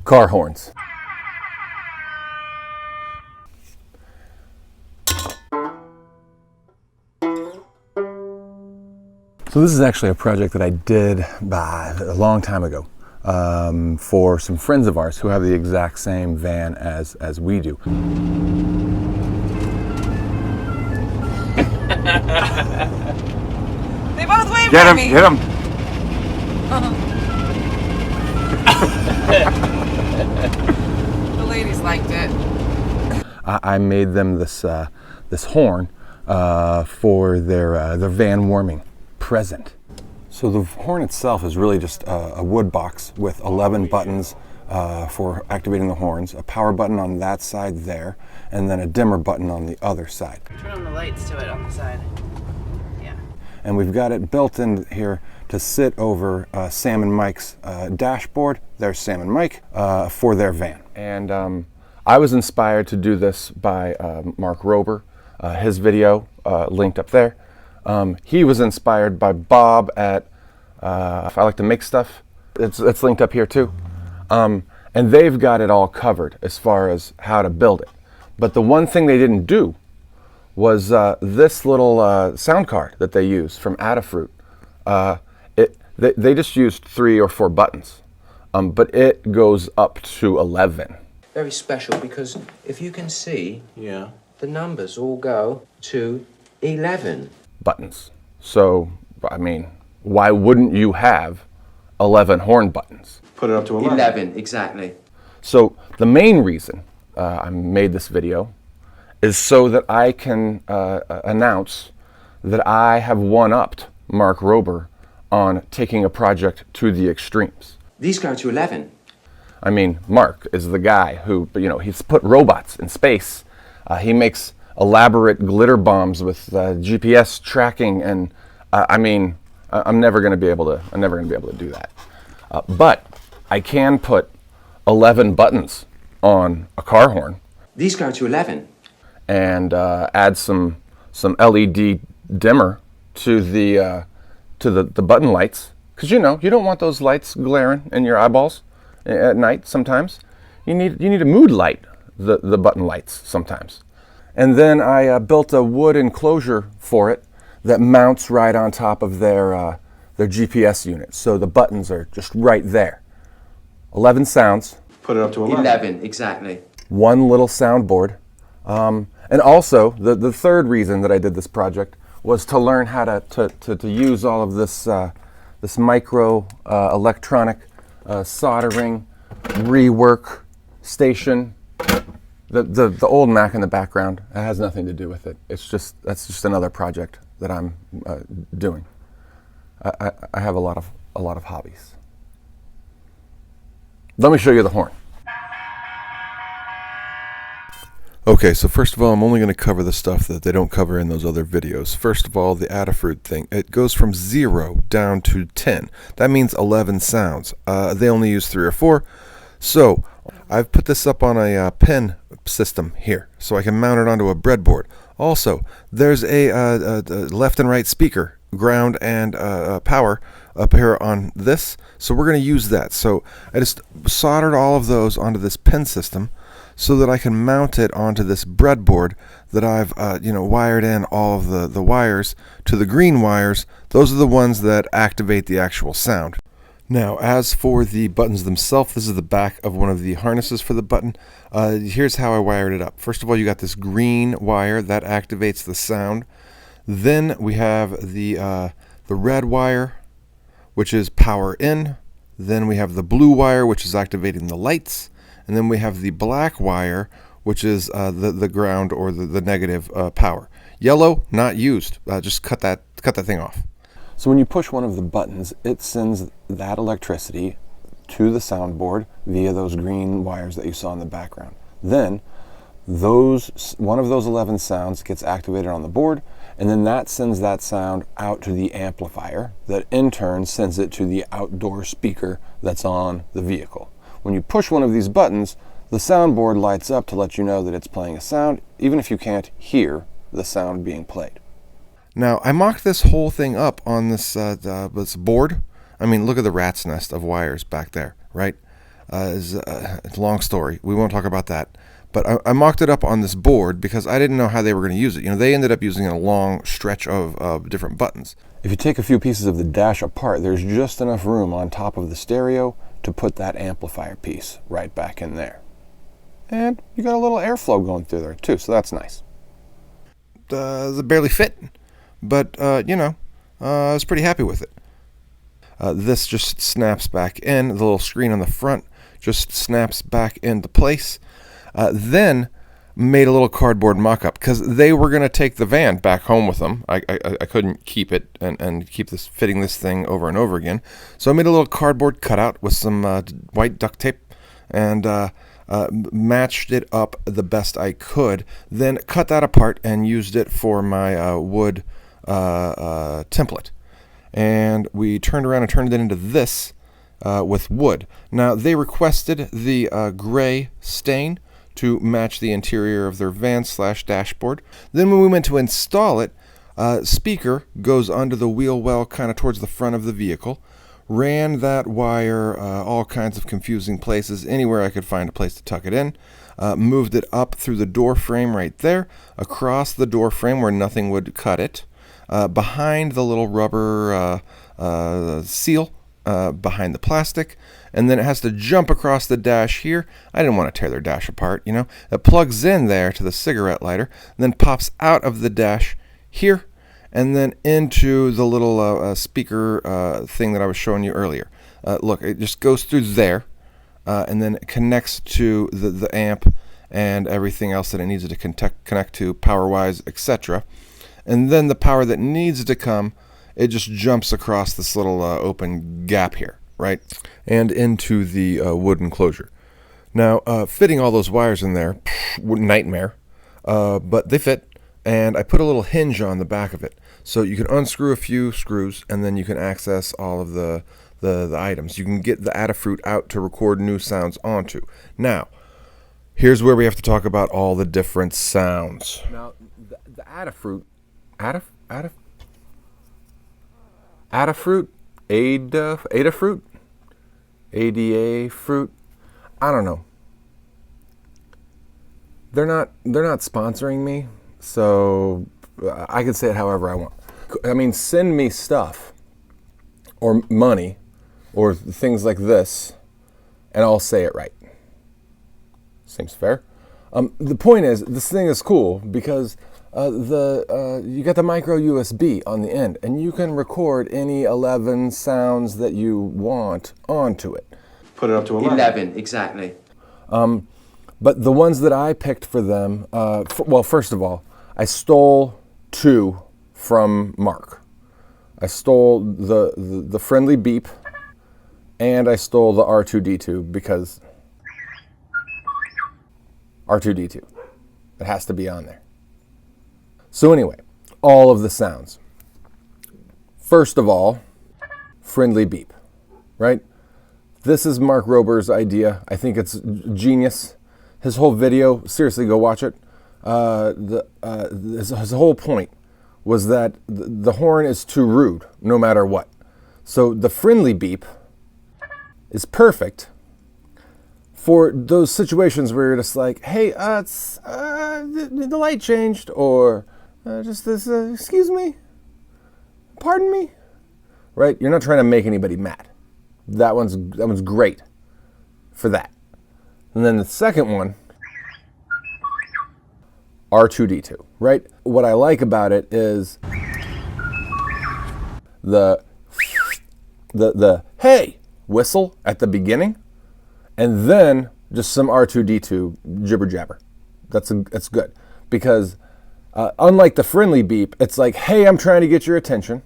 car horns. So this is actually a project that I did a long time ago for some friends of ours who have the exact same van as we do. They both waved Get at him! me. Hit him! The ladies liked it. I made them this horn for their van warming present. So the horn itself is really just a wood box with 11 buttons for activating the horns, a power button on that side there, and then a dimmer button on the other side. Turn on the lights to it on the side. Yeah. And we've got it built in here to sit over Sam and Mike's dashboard. There's Sam and Mike for their van. And I was inspired to do this by Mark Rober, his video linked up there. He was inspired by Bob at If I Like to Make Stuff. It's linked up here too. And they've got it all covered as far as how to build it. But the one thing they didn't do was this little sound card that they use from Adafruit. They just used 3 or 4 buttons, but it goes up to 11. Very special because if you can see, the numbers all go to 11 buttons. So, I mean, why wouldn't you have 11 horn buttons? Put it up to 11. 11, exactly. So the main reason I made this video is so that I can announce that I have one-upped Mark Rober on taking a project to the extremes. These go to 11. I mean, Mark is the guy who, he's put robots in space. He makes elaborate glitter bombs with GPS tracking, and I'm never going to be able to do that. But I can put 11 buttons on a car horn. These go to 11. And add some LED dimmer to the button lights, because you don't want those lights glaring in your eyeballs at night. Sometimes you need to mood light the button lights sometimes. And then I built a wood enclosure for it that mounts right on top of their GPS unit, so the buttons are just right there. 11 sounds. Put it up to 11. 11, exactly. One little soundboard. And also, the third reason that I did this project was to learn how to use all of this micro electronic soldering rework station. The old Mac in the background, it has nothing to do with it. That's just another project that I'm doing. I have a lot of hobbies. Let me show you the horn. Okay, so first of all, I'm only going to cover the stuff that they don't cover in those other videos. First of all, the Adafruit thing. It goes from 0 down to 10. That means 11 sounds. They only use 3 or 4. So I've put this up on a pen system here, so I can mount it onto a breadboard. Also, there's a left and right speaker, ground and power up here on this. So we're going to use that. So I just soldered all of those onto this pen system, so that I can mount it onto this breadboard that I've wired in all of the wires to the green wires. Those are the ones that activate the actual sound. Now, as for the buttons themselves, this is the back of one of the harnesses for the button. Here's how I wired it up. First of all, you got this green wire that activates the sound. Then we have the red wire, which is power in. Then we have the blue wire, which is activating the lights. And then we have the black wire, which is the ground or the negative power. Yellow, not used. Just cut that thing off. So when you push one of the buttons, it sends that electricity to the soundboard via those green wires that you saw in the background. Then one of those 11 sounds gets activated on the board, and then that sends that sound out to the amplifier that in turn sends it to the outdoor speaker that's on the vehicle. When you push one of these buttons, the soundboard lights up to let you know that it's playing a sound, even if you can't hear the sound being played. Now, I mocked this whole thing up on this board. I mean, look at the rat's nest of wires back there, right? It's a long story. We won't talk about that. But I mocked it up on this board because I didn't know how they were going to use it. You know, they ended up using a long stretch of different buttons. If you take a few pieces of the dash apart, there's just enough room on top of the stereo to put that amplifier piece right back in there. And you got a little airflow going through there too, so that's nice. It barely fit, but I was pretty happy with it. This just snaps back in. The little screen on the front just snaps back into place. Then made a little cardboard mock-up because they were going to take the van back home with them. I couldn't keep it and keep fitting this thing over and over again. So I made a little cardboard cutout with some white duct tape and matched it up the best I could. Then cut that apart and used it for my wood template. And we turned around and turned it into this with wood. Now, they requested the gray stain to match the interior of their van/dashboard. Then when we went to install it, speaker goes under the wheel well kind of towards the front of the vehicle. Ran that wire all kinds of confusing places, anywhere I could find a place to tuck it in. Moved it up through the door frame right there, across the door frame where nothing would cut it, behind the little rubber seal behind the plastic, and then it has to jump across the dash here. I didn't want to tear their dash apart, you know. It plugs in there to the cigarette lighter, then pops out of the dash here, and then into the little speaker thing that I was showing you earlier. Look, it just goes through there, and then it connects to the amp and everything else that it needs to connect to, power-wise, etc. And then the power that needs to come, it just jumps across this little open gap here, right? And into the wood enclosure. Now, fitting all those wires in there, nightmare, but they fit. And I put a little hinge on the back of it. So you can unscrew a few screws, and then you can access all of the items. You can get the Adafruit out to record new sounds onto. Now, here's where we have to talk about all the different sounds. Now, the Adafruit, Adafruit, ADA fruit, I don't know. They're not sponsoring me, so I can say it however I want. I mean, send me stuff or money or things like this, and I'll say it right. Seems fair. The point is, this thing is cool because you got the micro USB on the end, and you can record any 11 sounds that you want onto it. Put it up to 11. 11, exactly. But the ones that I picked for them, well, first of all, I stole 2 from Mark. I stole the friendly beep, and I stole the R2D2 because R2D2. It has to be on there. So anyway, all of the sounds. First of all, friendly beep, right? This is Mark Rober's idea. I think it's genius. His whole video, seriously, go watch it. His whole point was that the horn is too rude, no matter what. So the friendly beep is perfect for those situations where you're just like, hey, the light changed, or just this, excuse me, pardon me, right? You're not trying to make anybody mad. That one's great for that. And then the second one, R2D2, right? What I like about it is the hey whistle at the beginning, and then just some R2D2 jibber jabber. That's good because unlike the friendly beep, it's like, hey, I'm trying to get your attention,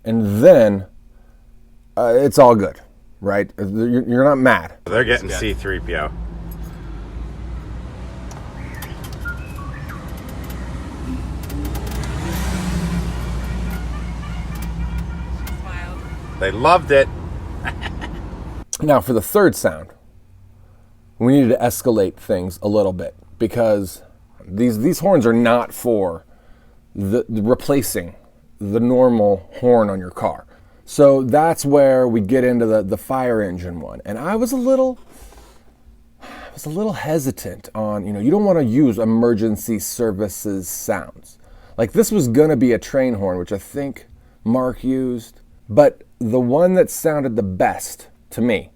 and then it's all good, right? You're not mad. They're getting C-3PO. Smiled. They loved it. Now for the third sound, we needed to escalate things a little bit because these horns are not for the replacing the normal horn on your car. So that's where we get into the fire engine one. And I was a little was a little hesitant on, you don't want to use emergency services sounds. Like this was gonna be a train horn, which I think Mark used, but the one that sounded the best to me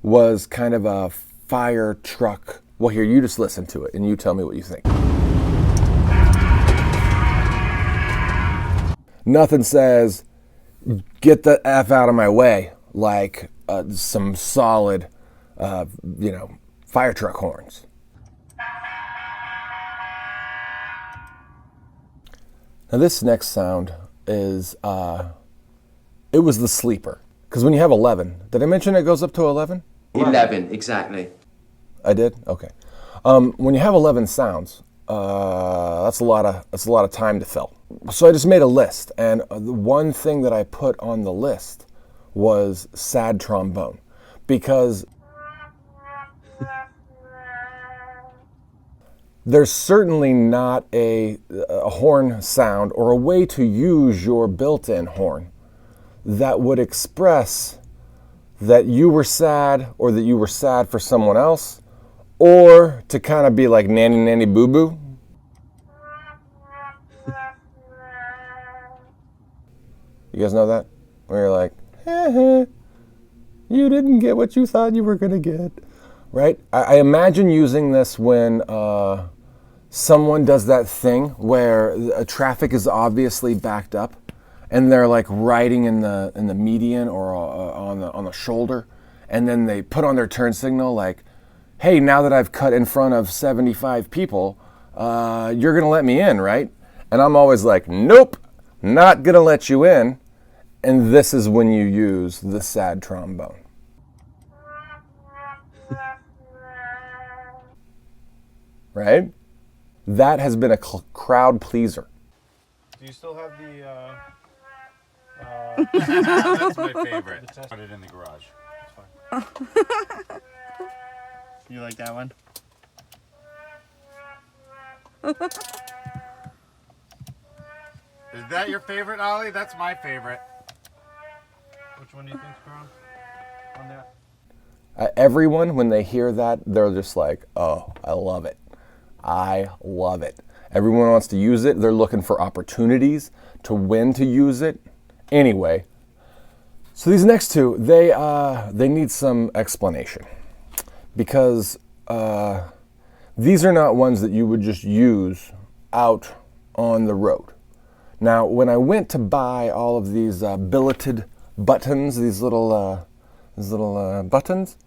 was kind of a fire truck. Well, here, you just listen to it and you tell me what you think. Nothing says, get the F out of my way, like some solid, fire truck horns. Now this next sound is, it was the sleeper. Because when you have 11, did I mention it goes up to 11? 11, exactly. I did? Okay. When you have 11 sounds, that's a lot of time to fill. So I just made a list, and the one thing that I put on the list was sad trombone, because there's certainly not a horn sound or a way to use your built-in horn that would express that you were sad or that you were sad for someone else, or to kind of be like nanny nanny boo boo. You guys know that? Where you're like, you didn't get what you thought you were gonna get, right? I imagine using this when someone does that thing where traffic is obviously backed up, and they're like riding in the median or on the shoulder, and then they put on their turn signal like, hey, now that I've cut in front of 75 people, you're gonna let me in, right? And I'm always like, nope, not gonna let you in. And this is when you use the sad trombone. Right? That has been a crowd pleaser. Do you still have the? That's my favorite. Put it in the garage. It's fine. You like that one? Is that your favorite, Ollie? That's my favorite. Which one do you think's wrong on that? Everyone, when they hear that, they're just like, oh, I love it. I love it. Everyone wants to use it. They're looking for opportunities to when to use it. Anyway, so these next two, they need some explanation, because these are not ones that you would just use out on the road. Now, when I went to buy all of these billeted buttons, these little buttons,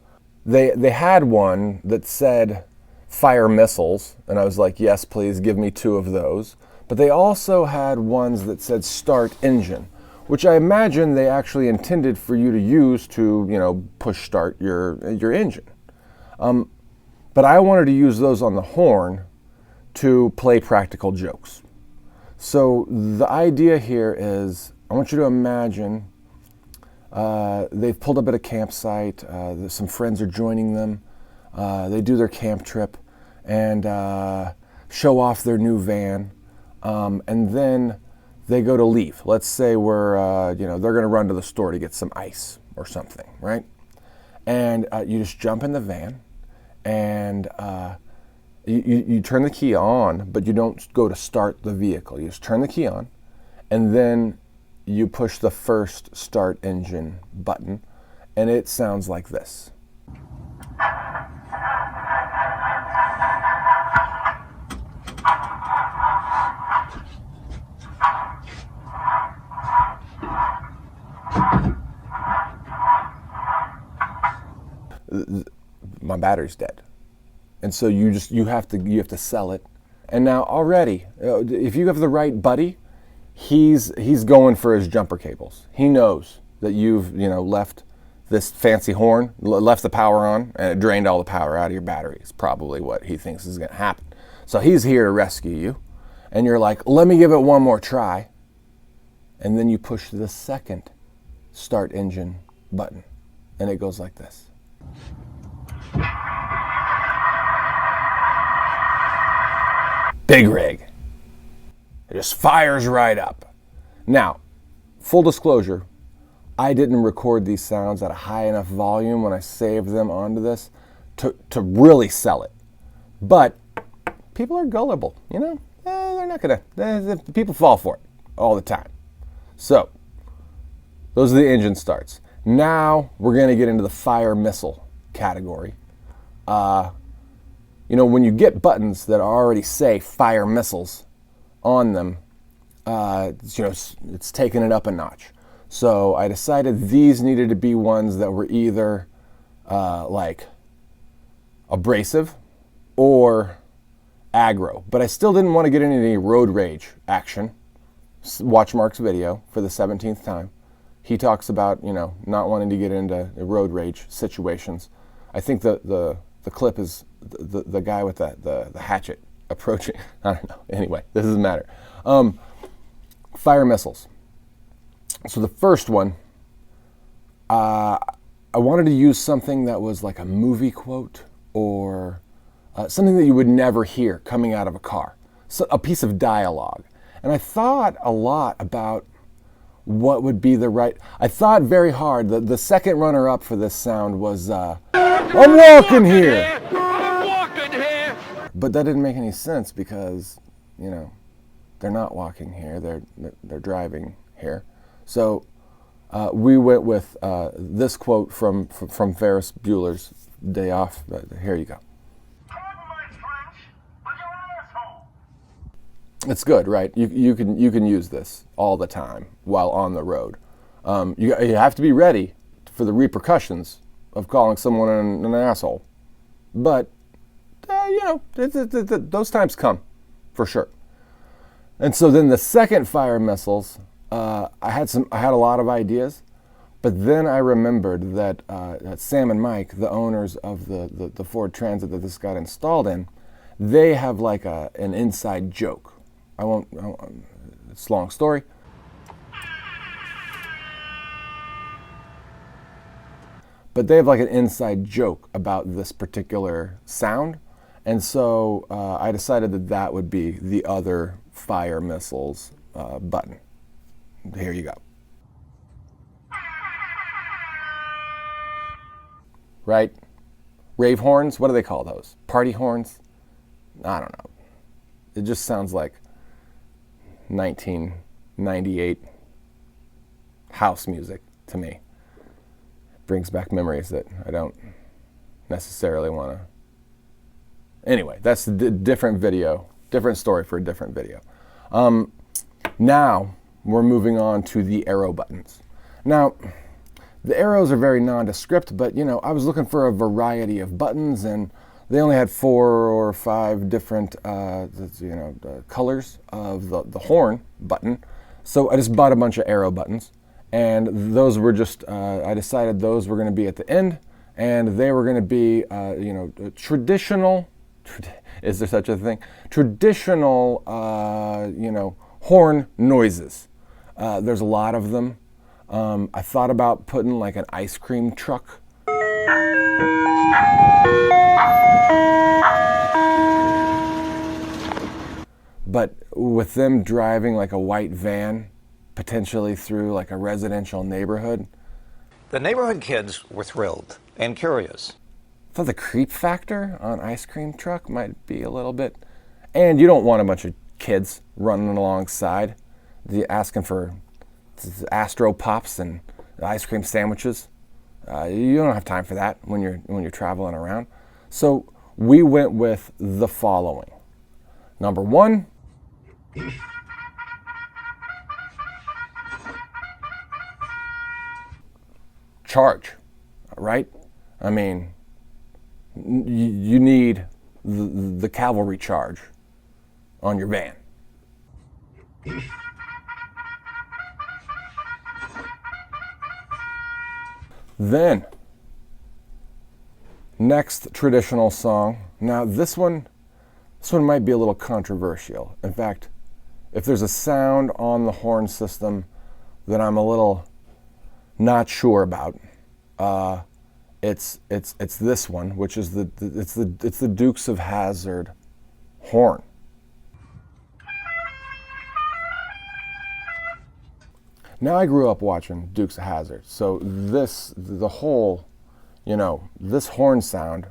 they had one that said fire missiles, and I was like, yes, please give me 2 of those. But they also had ones that said start engine, which I imagine they actually intended for you to use to, push start your engine. But I wanted to use those on the horn to play practical jokes. So the idea here is, I want you to imagine they've pulled up at a campsite, some friends are joining them, they do their camp trip and show off their new van, and then they go to leave. Let's say they're gonna run to the store to get some ice or something, right? And you just jump in the van, and you turn the key on, but you don't go to start the vehicle. You just turn the key on, and then you push the first start engine button, and it sounds like this. My battery's dead. And so you have to sell it. And now already, if you have the right buddy, he's going for his jumper cables. He knows that you've left this fancy horn, left the power on, and it drained all the power out of your battery. It's probably what he thinks is going to happen. So he's here to rescue you. And you're like, let me give it one more try. And then you push the second start engine button, and it goes like this. Big rig. It just fires right up. Now, full disclosure, I didn't record these sounds at a high enough volume when I saved them onto this to really sell it. But people are gullible, you know. They're not gonna. People fall for it all the time. So those are the engine starts. Now we're gonna get into the fire missile category. You know, when you get buttons that already say fire missiles on them, you know, it's taking it up a notch. So I decided these needed to be ones that were either like abrasive or aggro. But I still didn't want to get into any road rage action. Watch Mark's video for the 17th time. He talks about, you know, not wanting to get into road rage situations. I think the clip is the guy with the hatchet approaching. I don't know. Anyway, this doesn't matter. Fire missiles. So the first one, I wanted to use something that was like a movie quote or something that you would never hear coming out of a car. So a piece of dialogue. And I thought a lot about what would be the right. I thought very hard. The second runner-up for this sound was I'm walking here. But that didn't make any sense because, you know, they're not walking here. They're driving here. So we went with this quote from Ferris Bueller's Day Off. Here you go. It's good, right? You can use this all the time while on the road. You have to be ready for the repercussions of calling someone an asshole. But you know, those times come for sure. And so then the second fire missiles, I had a lot of ideas, but then I remembered that Sam and Mike, the owners of the Ford Transit that this got installed in, they have like an inside joke. It's a long story. But they have like an inside joke about this particular sound. And so I decided that would be the other fire missiles button. Here you go. Right? Rave horns? What do they call those? Party horns? I don't know. It just sounds like 1998 house music to me. It brings back memories that I don't necessarily want to. Anyway, that's a different video, different story for a different video. Now we're moving on to the arrow buttons. Now, the arrows are very nondescript, but you know, I was looking for a variety of buttons, and they only had 4 or 5 different colors of the horn button. So I just bought a bunch of arrow buttons, and those were just, I decided those were going to be at the end, and they were going to be, traditional, is there such a thing? Traditional, horn noises. There's a lot of them. I thought about putting like an ice cream truck. But with them driving like a white van, potentially through like a residential neighborhood. The neighborhood kids were thrilled and curious. I thought the creep factor on ice cream truck might be a little bit. And you don't want a bunch of kids running alongside, asking for Astro Pops and ice cream sandwiches. You don't have time for that when you're traveling around. So we went with the following. Number 1. Charge, right? I mean, you need the cavalry charge on your van. Then, next traditional song. Now this one might be a little controversial. In fact, if there's a sound on the horn system that I'm a little not sure about, it's this one, which is the Dukes of Hazzard horn. Now I grew up watching Dukes of Hazzard, so this horn sound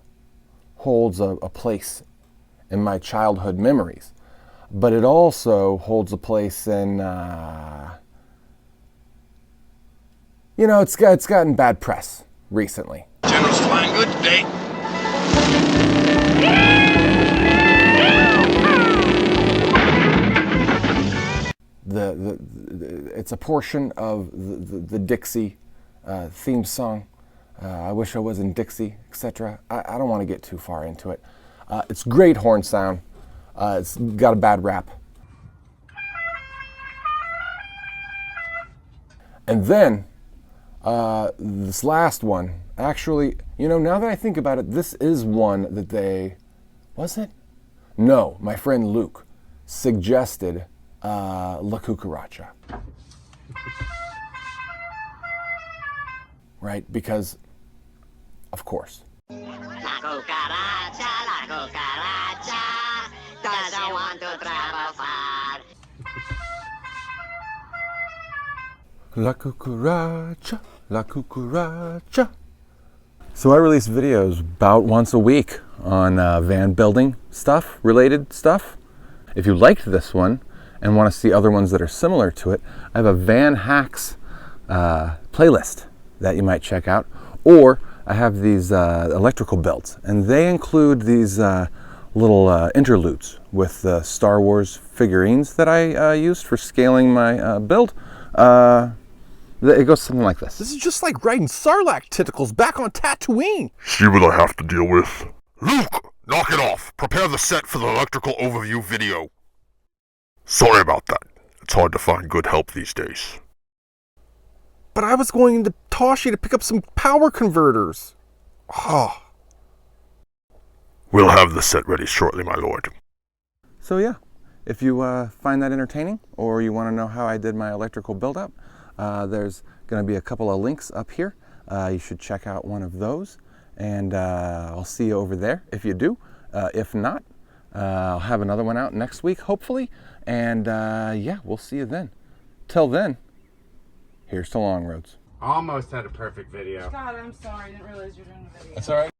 holds a place in my childhood memories, but it also holds a place in, you know, it's gotten bad press recently. General's flying good today. It's a portion of the Dixie theme song. I wish I was in Dixie, etc. I don't want to get too far into it. It's great horn sound. It's got a bad rap. And then this last one, actually, you know, now that I think about it, this is one that they, was it? No, my friend Luke suggested La Cucaracha. Right, because, of course. La cucaracha doesn't want to travel far. La cucaracha. So I release videos about once a week on van building stuff, related stuff. If you liked this one and want to see other ones that are similar to it, I have a Van Hacks playlist that you might check out. Or I have these electrical builds, and they include these little interludes with the Star Wars figurines that I used for scaling my build. It goes something like this. This is just like riding Sarlacc tentacles back on Tatooine. See what I have to deal with. Luke, knock it off. Prepare the set for the electrical overview video. Sorry about that. It's hard to find good help these days. But I was going into Toshi to pick up some power converters. Oh. We'll have the set ready shortly, my lord. So yeah, if you find that entertaining, or you want to know how I did my electrical build-up, there's going to be a couple of links up here. You should check out one of those, and I'll see you over there if you do. If not, I'll have another one out next week, hopefully, and yeah, we'll see you then. Till then, here's to long roads. Almost had a perfect video. God, I'm sorry. I didn't realize you were doing the video. That's all right.